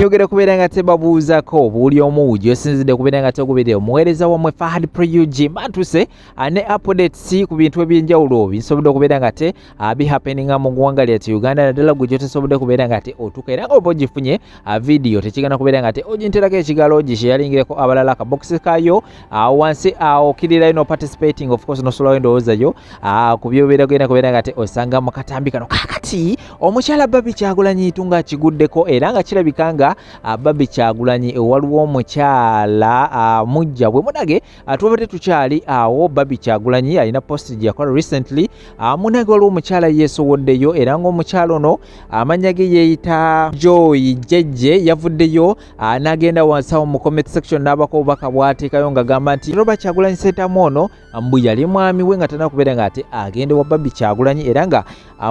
banyogera kubeera nga tebabuuzako buli omu gy'osinzidde kubeera nga tegubidde omuweereza wammwe Fahad Priyugi matuse ne updates ku bintu ebyenjawulo bisobodde okubeera nga te bihappeninga mu ggwanga lyattu Uganda naddala gwe gyotesobodde kubeera nga te otuuka era nga oba ogifunye video tekigana kubeera nga te oginterako ekigaalo gisharingireko abalala akabokisi kayo wansi okkirirayo no participating of course nosolawo endowoozayo ku byobeera genda kubeera nga te osanga mu katambi kano kakati omukyala Barbie Kyagulanyi tunga kiguddeko era nga kirabika nga Barbie Kyagulanyi waliwo omukyala mujja bwe munage tubadde tukyali awo Barbie Kyagulanyi alina post gye yakola recently munage waliwo omukyala yeesowoddeyo era ng'omukyala ono amannya ge yeeyita Joy Jejje yavuddeyo n'agenda wansi awo mu comment section n'abako obubaka bw'ateekayo ng'agamba nti Robert Kyagulanyi Ssentamu ono mbu yali mwami we nga tannaba kubeera nga ate agende wa Barbie Kyagulanyi era nga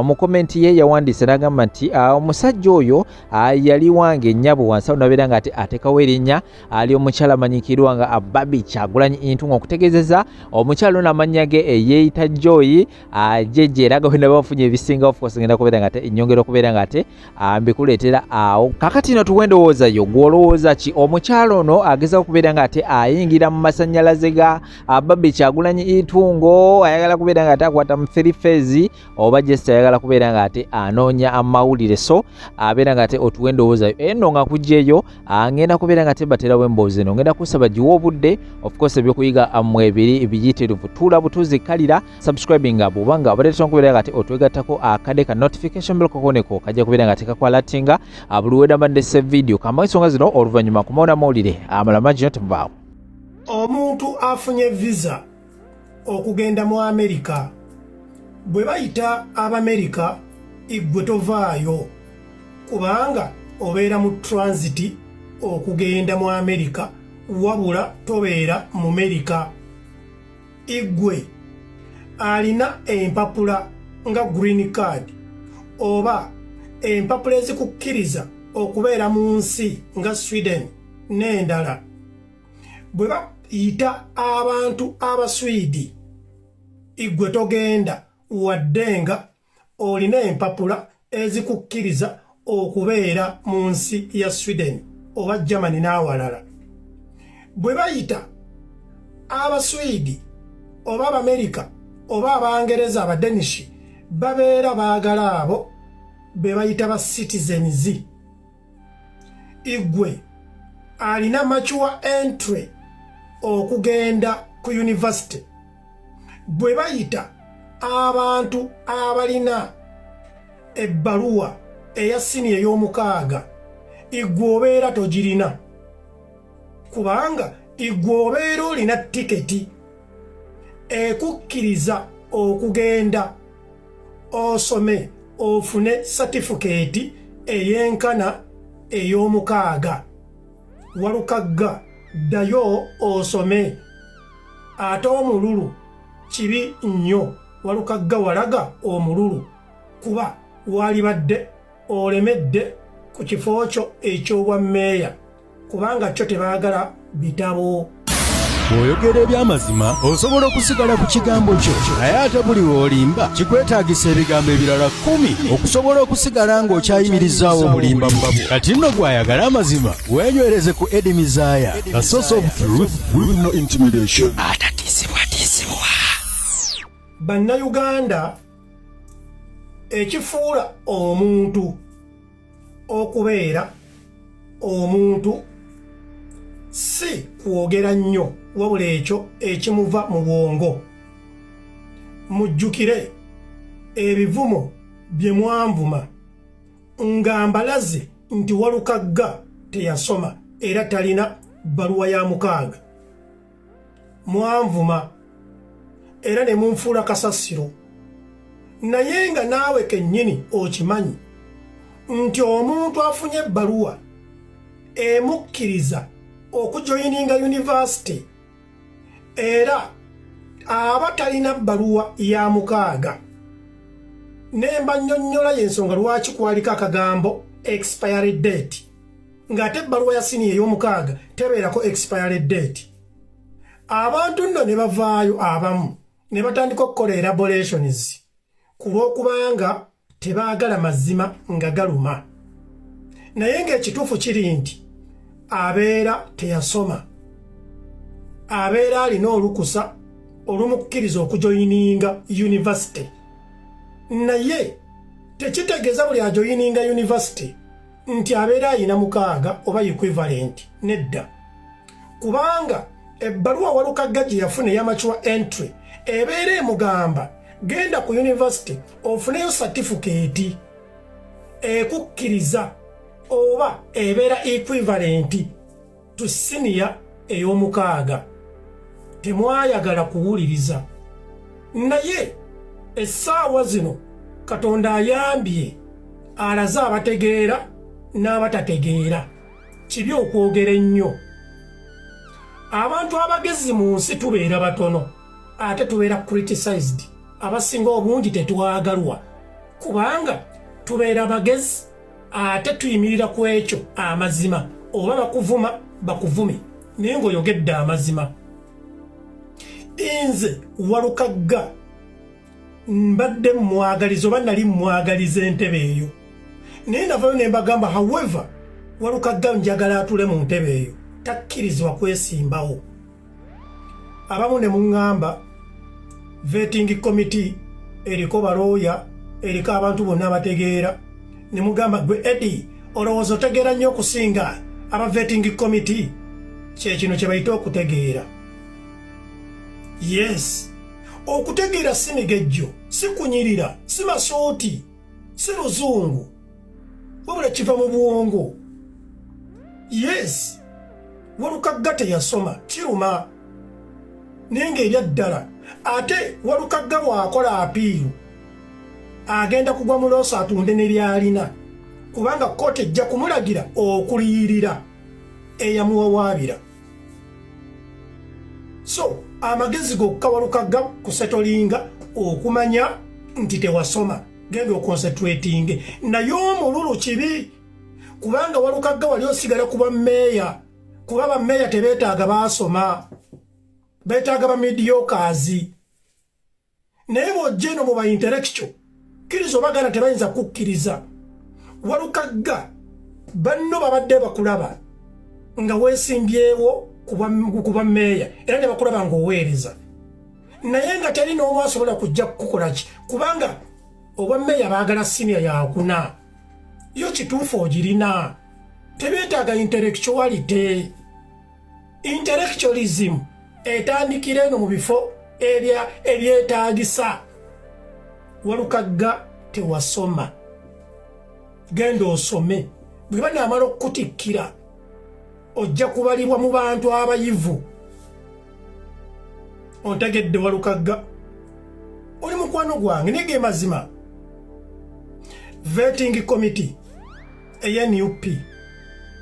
mu komenti ye yawandiise n'agamba nti omusajja oyo yali wange nnyabo wansi awo nabeera nga ate ateekawo erinnya ly'omukyala amanyiikirwa nga Barbie Kyagulanyi Intunga okutegeezeza omukyala ono amannya ge yeeyita Joy Jejje era nga bwena bafunye ebisinga of course ngenda kubeera nga ate ennyongera okubeera nga ate mbikuleetera awo kakati no tuwe endowooza yo gw'olowooza ki omukyala ono agezaho okubeera nga ate ayingira mu masannyalaze ga Barbie Kyagulanyi Intungo ayagala kubeera nga ate akwata mu 3 phase oba just ayagala kubeera nga ate anoonya amawulire so abeera nga ate otuwe endowooza yo eno nga kujjeeyo ngenda kubeera nga ate baterawo emboozi eno ngenda kusaba giwa obudde of course ebyokuyiga mmwe ebiri biyitirivu tuula butuzi kalira subscribing bw'oba nga abadde tusobola kubeera nga ate otwegattako akade ka notification bell kokoneko kajja kubeera nga tekakwalatinga buli weda mbadde se video kama ensonga zino oluvannyuma kumaona amawulire amalama gino temubaawo. Omuntu afunye visa okugenda mu Amerika bwe bayita Abamerika igwe tovaayo kubanga obeera mu transit okugenda mu Amerika wabula tobeera mu Amerika. Igwe alina empapula nga green card oba empapula ezikukkiriza okubeera mu nsi nga Sweden n'endala. Bwe bayita abantu Abaswidi igwe togenda wadde nga olina empapula ezikukkiriza okubeera mu nsi ya Sweden oba Germany n'awalala. Bwe bayita Abaswidi oba Abamerika oba Abangereza Abadenishi babeera baagala abo be bayita ba citizens. Igwe alina mature entry okugenda ku university. Bwe bayita abantu abalina ebbaluwa eya siniya ey'omukaaga igwe obeera togirina kubanga igwe obeera olina tiketi ekukkiriza okugenda osome ofune certificate eyenkana ey'omukaaga. Walukagga ddayo osome ate omululu kibi nnyo walukagga walaga omululu kuba walibadde olemedde ku kifo kyo eky'obwa mmeeya kubanga kyo tebaagala bitabo. Bw'oyogera eby'amazima osobola okusigala ku kigambo kyo naye ate buli w'olimba kikwetaagisa ebigambo ebirala 10 okusobola okusigala ng'okyayimirizaawo obulimba mu babo. Kati nno gw'ayagala amazima wenywereze ku Eddie Mizaaya, a source of truth with no intimidation. Atatiisibwa. Bannayuganda ekifuula omuntu okubeera omuntu si kwogera nnyo wabula ekyo ekimuva mu bwongo. Mujjukire ebivumo bye mwanvuma nga mbalaze nti Walukagga teyasoma era talina bbaluwa ya mukaaga. Mwanvuma era ne munfuula kasasiro naye nga naawe kennyini okimanyi nti omuntu afunye ebbaluwa emukkiriza okujoyininga university era aba talina bbaluwa ya mukaaga. Nemba nnyonnyola y'ensonga lwaki kwaliko akagambo expiry date ng'ate ebbaluwa ya siniya ey'omukaaga tebeerako expiry date. Abantu nno ne bavaayo abamu ne batandika okukola elaborations ku lw'okubanga tebaagala mazima nga galuma. naye ng'ekituufu kiri nti abeera teyasoma, abeera alina olukusa olumukkiriza okujoyininga yunivasite, naye tekitegeeza buli ajoyininga yunivasite nti abeera ayina 6 oba equivalent. Nedda, kubanga ebbaluwa Walukagga gye yafuna ey'amature entry ebeera emugamba genda ku yunivasite ofuneyo certificate ekukkiriza oba ebeera equivalent to senior ey'omu6. Temwayagala kuwuliriza, naye essaawa zino Katonda ayambye alaze abategeera n'abatategeera. Kibi okwogera ennyo. Abantu abagezi mu nsi tubeera batono ate tubeera criticized. Abasinga obungi tetwagalwa kubanga tubeera bagezi ate tuyimirira ku ekyo amazima, oba bakuvuma bakuvume naye ng'oyogedde amazima. Nze Walukagga mbadde mwagaliza oba nali mwagaliza entebe eyo, naye navayo ne mbagamba however Walukagga njagala atule mu ntebe eyo, takkirizibwa kwesimbawo. Abamu ne muŋŋamba vetting committee eriko balooya, eriko abantu bonna abategeera. Ne mugamba gwe Eddie olowooza otegeera nnyo okusinga aba vetting committee. Kye kino kye bayita okutegeera. Yes, okutegeera si migejjo, si kunyirira, si masooti, si luzungu, wabula kiva mu bwongo. Yes, Walukagga teyasoma, kiruma naye ng'erya ddala. Ate Walukagga bw'akola apiiru agenda kugwa mu looso atunde ne lyalina, kubanga kkooti ejja kumulagira okuliyirira eyamuwawaabira. So amagezi gokka Walukagga kusetolinga okumanya nti tewasoma, genda okonsentratinge. Naye omululu kibi, kubanga Walukagga wali osigala kuba mmeeya, kuba bammeeya tebeetaaga baasoma, beetaaga ba mediocres. Naye bw'ojja eno mu ba intellectual kkiriza obagana tebayinza kukkiriza. Walukagga banno babadde bakulaba nga weesimbyewo kuba mmeeya era ne bakulaba ng'oweereza, naye nga teri n'omu asobola kujja kukukola ki, kubanga obwa mmeeya baagala siniya yakuna. Yo kituufu ogirina, tebeetaaga intellectuality. Intellectualism etandikira eno mu bifo ebyetaagisa. Walukagga tewasoma, genda osome. Bwe banaamala okutikkira ojja kubalibwa mu bantu abayivu. Ontegedde Walukagga oli mukwano gwange naye ge mazima. Vetting committee eya NUP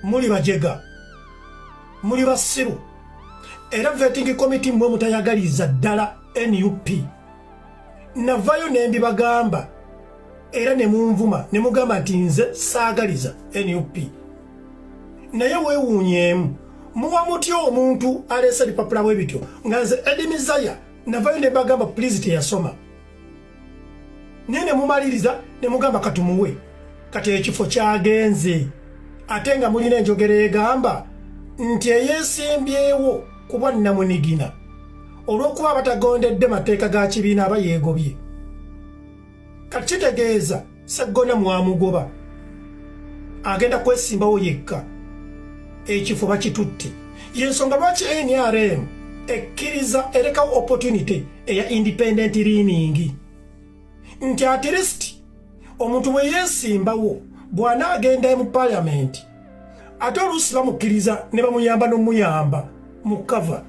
muli bajega, muli basiru, era vetting committee mwe mutayagaliza ddala NUP. Navayo ne mbibagamba era ne munvuma ne mugamba nti nze saagaliza NUP. Naye weewuunyeemu, muwa mutya omuntu aleese bipapula bwe bityo nga nze Eddie Mizaya navayo ne mbagamba please teyasoma. Naye ne mumaliriza ne mugamba katumuwe, kati ekifo kyagenze. Ate nga mulina enjogera egamba nti eyeesimbyewo ku bwannamunigina olw'okuba batagondedde mateeka ga kibiina aba yeegobye. Kati kitegeeza Sseggona mwamugoba, agenda kwesimbawo yekka, ekifo bakitutte. Yensonga lwaki NRM ekkiriza erekawo opportunity eya independent learning, nti at least omuntu bwe yeesimbawo bw'anaagenda mu parliament ate oluusi bamukkiriza ne bamuyamba n'omuyamba mu cover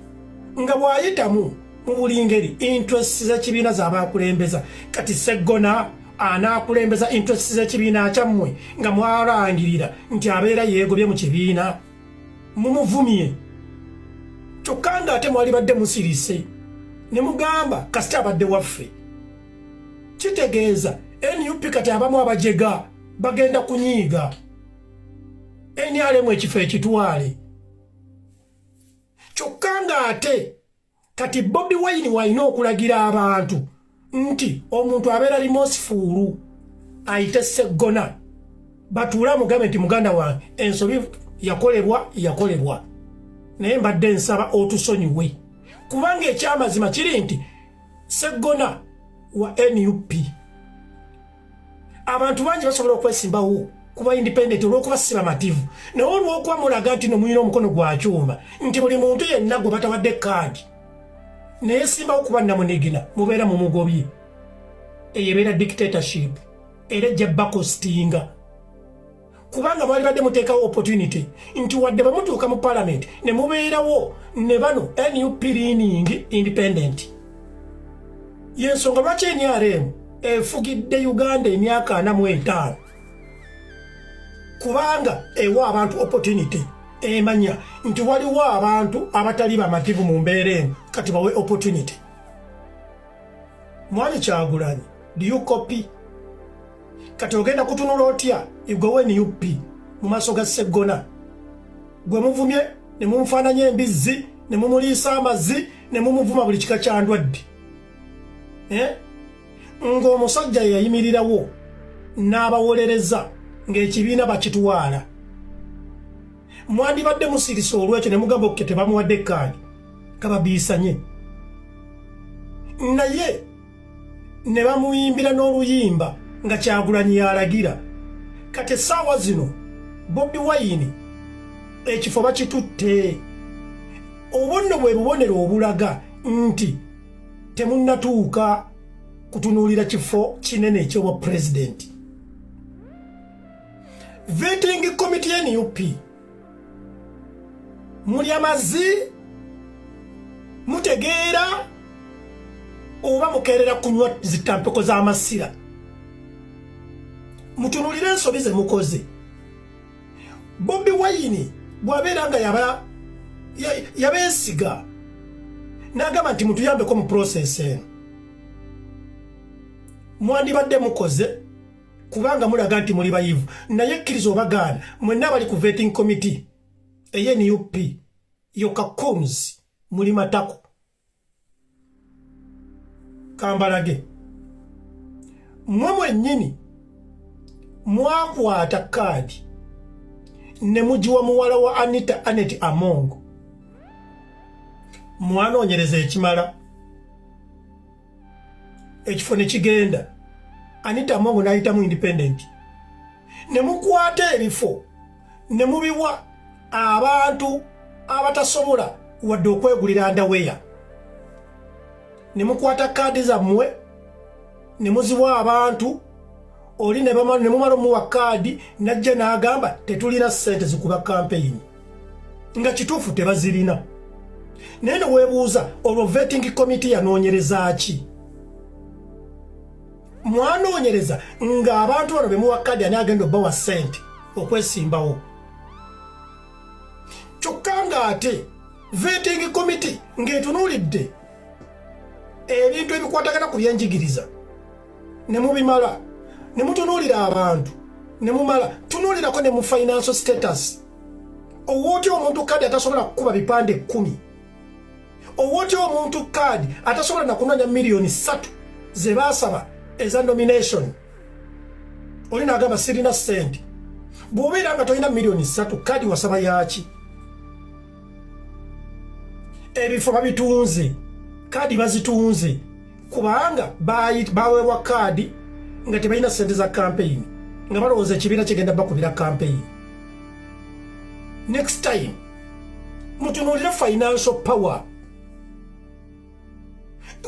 nga bw'ayitamu mu buli ngeri interests z'ekibiina z'abaakulembeza. Kati Sseggona anaakulembeza interests z'ekibiina kyammwe nga mwalangirira nti abeera yeegobye mu kibiina, mumuvumye. Kyokka ng'ate mwali badde musirise ne mugamba kasita abadde waffe. Kitegeeza NUP kati abamu abajega bagenda kunyiiga NRM ekifo ekitwale. Kyokka ng'ate kati Bobi Wine walina okulagira abantu nti omuntu abeera limosifuulu ayite Sseggona batuula mugambe nti muganda wange ensobi yakolebwa naye mbadde nsaba otusonyiwe kubanga ekyamazima kiri nti Sseggona wa NUP abantu bangi basobola okwesimbawo kuba independent olw'okuba sibamativu naye olw'okuba mulaga nti nomulina omukono gwa kyuma nti buli muntu yenna gwe batawadde kaadi naye simbawo kuba namunigina mubeera mu mugobye eyo ebeera dictatorship era ejja bakostinga kubanga mwali badde muteekawo opportunity nti wadde bamutuuka mu parliament ne mubeerawo ne bano NUP leaning independent yensonga lwaki NRM efugidde Uganda emyaka 45 kubanga ewa abantu opportunity emanya nti waliwo abantu abatali bamativu mu mbeera eno kati bawe opportunity. Mwani Kyagulanyi do you copy kati ogenda kutunula otya igwe NUP mu maaso ga Sseggona gwe muvumye ne mumufaananya embizzi ne mumuliisa amazzi ne mumuvuma buli kika kya ndwadde ng'omusajja yayimirirawo n'abawolereza ng'ekibiina bakitwala mwandibadde musirisa olwekyo ne mugamba okke tebamuwadde kaadi kababiisanye naye ne bamuyimbira n'oluyimba nga Kyagulanyi yalagira kati essaawa zino Bobi Wine ekifo bakitutte obonno bwe bubonero obulaga nti temunnatuuka kutunuulira kifo kinene ekyobwa pulezidenti. Vetting committee NUP muli amazzi mutegeera oba mukeerera kunywa zitampeko z'amasira mutunuulire ensobi ze mukoze. Bobi Wine bw'abeera nga yabeesiga n'agamba nti mutuyambeko mu process eno mwandibadde mukoze kubanga mulaga nti muli bayivu naye kkiriza obagaana mwenna bali ku vetting committee NUP yoka coons muli matako kambalage mwe mwennyini mwakwata kaadi ne mugiwa muwala wa Anita Anet Amongo mwanoonyereza ekimala ekifo ne kigenda Anita Amongo n'ayitamu independent ne mukwata ebifo ne mubiwa abantu abatasobola wadde okwegulira ndaweya ne mukwata kaadi zammwe ne muziwa abantu oli ne mumala omuwa kaadi najja n'agamba tetulina ssente zikuba kampeyini nga kituufu tebazirina naye ne weebuuza olwo vetting committee yanoonyereza ki? Mwanoonyereza ng'abantu bano be muwa kaadi ani agenda obbawa ssente okwesimbawo kyokka ng'ate vetting committee ng'etunuulidde ebintu ebikwatagana ku byenjigiriza ne mubimala ne mutunuulira abantu ne mumala tunuulirako ne mu financial status owootya omuntu kaadi atasobola kukuba bipande 10 owootya omuntu kaadi atasobola nakunoonya miliyoni 3 ze baasaba eza nomination oli n'agamba sirina ssente bw'obeera nga tolina miliyoni 3 kaadi wasaba yaki? Ebifo babitunze kaadi bazitunze kubanga baweebwa kaadi nga tebalina ssente za campaign nga balowooza ekibiina kigenda bakubira campaign. Next time mutunuulire financial power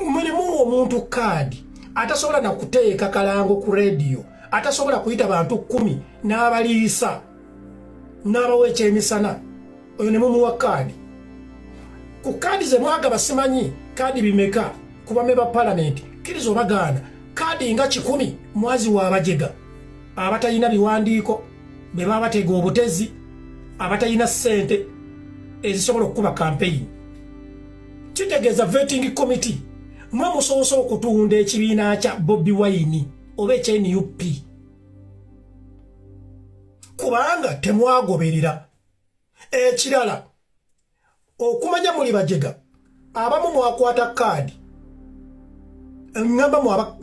mulimu omuntu kaadi atasobola nakuteeka kalango ku radio atasobola kuyita bantu 10 n'abaliisa n'abawa ekyemisana oyo ne mumuwa kaadi ku kaadi ze mwagaba simanyi kaadi bimeka kuba meba parliament kkiriza obagaana kaadi nga 10 mwazi wa abajega abatalina biwandiiko be baba batega obutezi abatalina ssente ezisobola okukuba campaign. Kitegeeza vetting committee mwe musobola okutunda ekibiina kya Bobi Wine oba ekya NUP kubanga temwagoberera. Ekirala okumanya muli bajega abamu mwakwata kaadi ngamba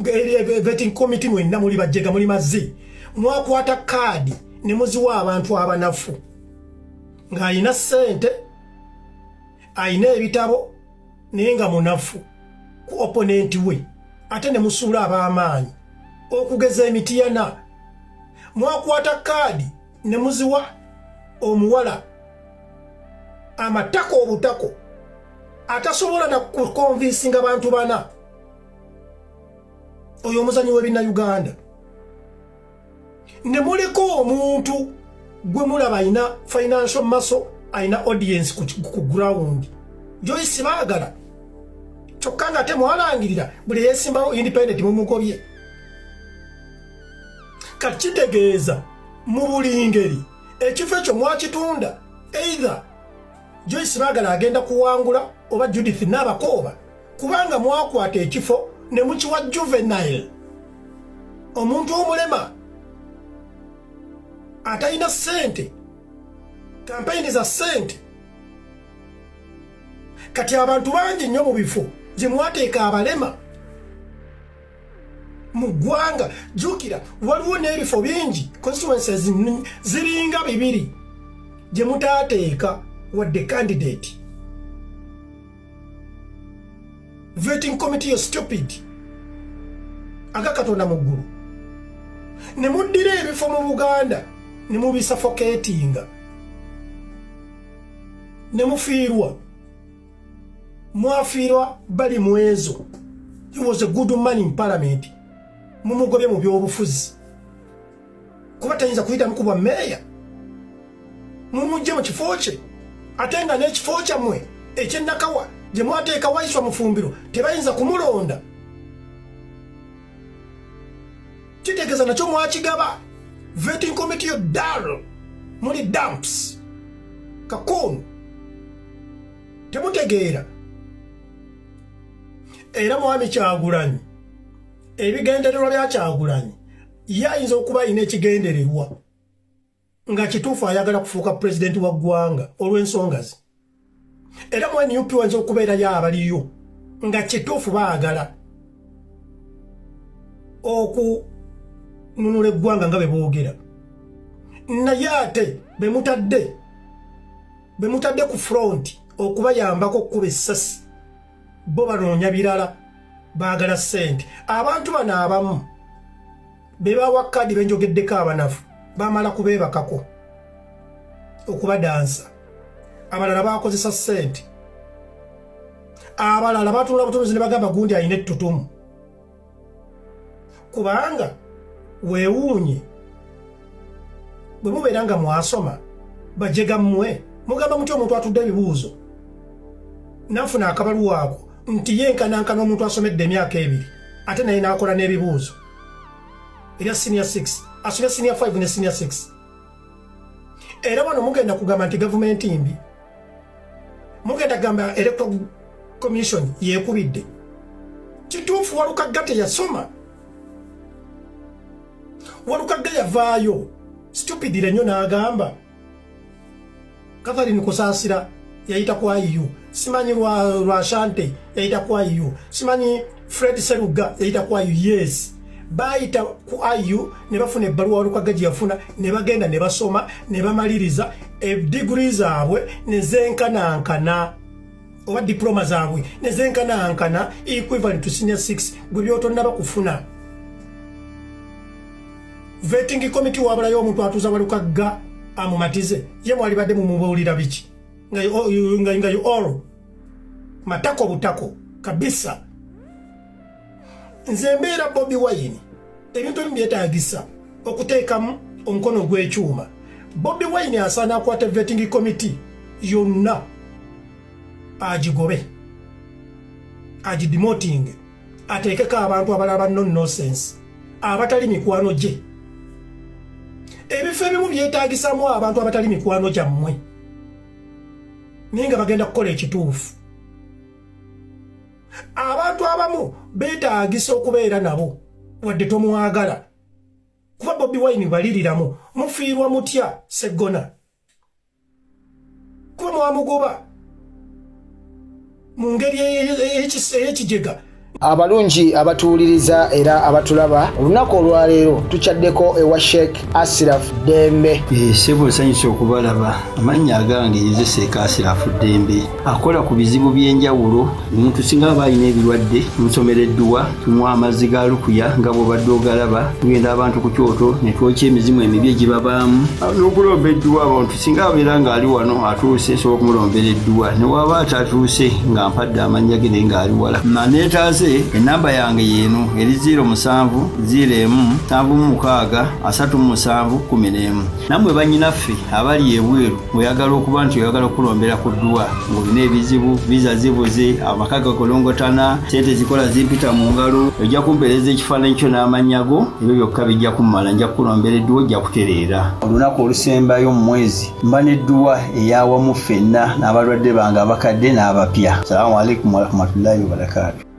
vetting committee mwenna muli bajega muli mazzi mwakwata kaadi ne muziwa abantu abanafu ng'ayina ssente ayina ebitabo naye nga munafu ku oponenti we ate ne musuula ab'amaanyi okugeza emitiyana mwakwata kaadi ne muziwa omuwala amatako obutako atasobola na kukonvinsinga bantu bana oyo omuzanyi w'ebinnauganda ne muliko omuntu gwe mulaba ayina financial muscle ayina audience ku ground Joyce baagala kyokka nga temwalangirira buli yeesimbawo independent mumugobye kakitegeeza mu buli ngeri ekifo ekyo mwakitunda either Joyce baagala agenda kuwangula oba Judith n'abakooba kubanga mwakwata ekifo ne mukiwa Juvenile omuntu omulema atalina ssente kampeyini za ssente kati abantu bangi nnyo mu bifo gye mwateeka abalema mu ggwanga jjukira waliwo n'ebifo bingi constituencies ziringa 2 gye mutaateeka wadde candidate voting committee yo stupid aga Katonda mu ggulu ne muddira ebifo mu Buganda ne mubisuffocatinga ne mufiirwa mwafiirwa bali mu ezo. He was a good man in parliament mumugobye mu byobufuzi kuba tayinza kuyita mukubwa meeya mumujje mu kifo kye ate nga n'ekifo kyammwe ekyennakawa gye mwateeka Waiswa Mufumbiro tebayinza kumulonda kitegeeza nakyo mwakigaba voting committee yo dal muli dumps kakoonu temutegeera era Mwami Kyagulanyi ebigendererwa bya Kyagulanyi yayinza okuba ayina ekigendererwa nga kituufu ayagala kufuuka pulezidenti wa ggwanga olw'ensonga ze era mu NUP wayinza okubeerayo abaliyo nga kituufu baagala okununula eggwanga nga bwe boogera naye ate bemutadde ku front okubayambako okukuba essasi bo banoonya birala baagala ssente abantu bano abamu be bawa kkaadi benjogeddeko abanafu bamala kubeebakako okubadansa abalala bakozesa ssente abalala batula butunuzi ne bagamba gundi ayina ettutumu kubanga weewuunye bwe mubeera nga mwasoma bajega mmwe mugamba muti omuntu atudde ebibuuzo nanfuna akabaluwa ako nti yenkanankana omuntu asomedde emyaka 2 ate naye n'akola n'ebibuuzo erya senior 6 asomya senior 5 ne senior 6 era wano mugenda kugamba nti gavumenti mbi mugenda kugamba electoral commission yeekubidde kituufu Walukagga teyasoma Walukagga yavaayo stupidire nnyo n'agamba Catherine Kusaasira yayita ku IU simanyi lwa Shante yayita ku IU simanyi Fred Seruga yayita ku IU yes bayita ku IU ne bafuna ebbaluwa Walukagga gye yafuna ne bagenda ne basoma ne bamaliriza degree zaabwe ne zenkanankana oba diploma zaabwe ne zenkanankana equivalent to senior 6 gwe byotonnaba kufuna vetting committee wabulayo omuntu atuuza Walukagga amumatize ye mwalibadde mumubuulira biki nga all matako butako kabisa nze mbeera Bobi Wine ebintu ebimu byetaagisa okuteekamu omukono gw'ekyuma Bobi Wine asaana akwata vetting committee yonna agigobe agidemoting ateekeko abantu abalaba nonsense abatali mikwano gye ebifo ebimu byetaagisamu abantu abatali mikwano gyammwe naye nga bagenda kukola ekituufu abantu abamu beetaagisa okubeera nabo wadde tomwagala kuba Bobi Wine baliriramu mufiirwa mutya Seggona kuba mwamugoba mu ngeri ey'ekijega abalungi abatuwuliriza era abatulaba olunaku olwaleero tukyaddeko ewa Sheikh Ashraf Dembe. Sebo nsanyusa okubalaba. Amannya agange nze Sheikh Ashraf Dembe akola ku bizibu by'enjawulo. Omuntu singa aba alina ebirwadde musomereddwa tunywa amazzi ga lukuya nga bw'obadde ogalaba tugenda abantu ku kyoto ne twokya emizimu emibi egibabaamu n'okulomba edduwa abantu singa abeera ng'ali wano atuuse sobola okumulombera edduwa ne waba atatuuse nga mpadde amannya ge naye ng'ali wala neetaase ennamba yange yeeno eri 0701763711 nammwe bannyinaffe abali ebweru oyagala okuba nti oyagala okulombera ku dduwa ng'olina ebizibu viza zibuze amaka gakolongotana sente zikola zimpita mu ngalo ojja kumpeereza ekifaananyi kyo n'amannya go ebyo byokka bijja kummala nja kukulombera edduwa ojja kutereera olunaku olusembayo mu mwezi mba n'edduwa eyawamu ffenna n'abalwadde bange abakadde n'abapya. Salaamu alaikum warahmatullahi wabarakatuh.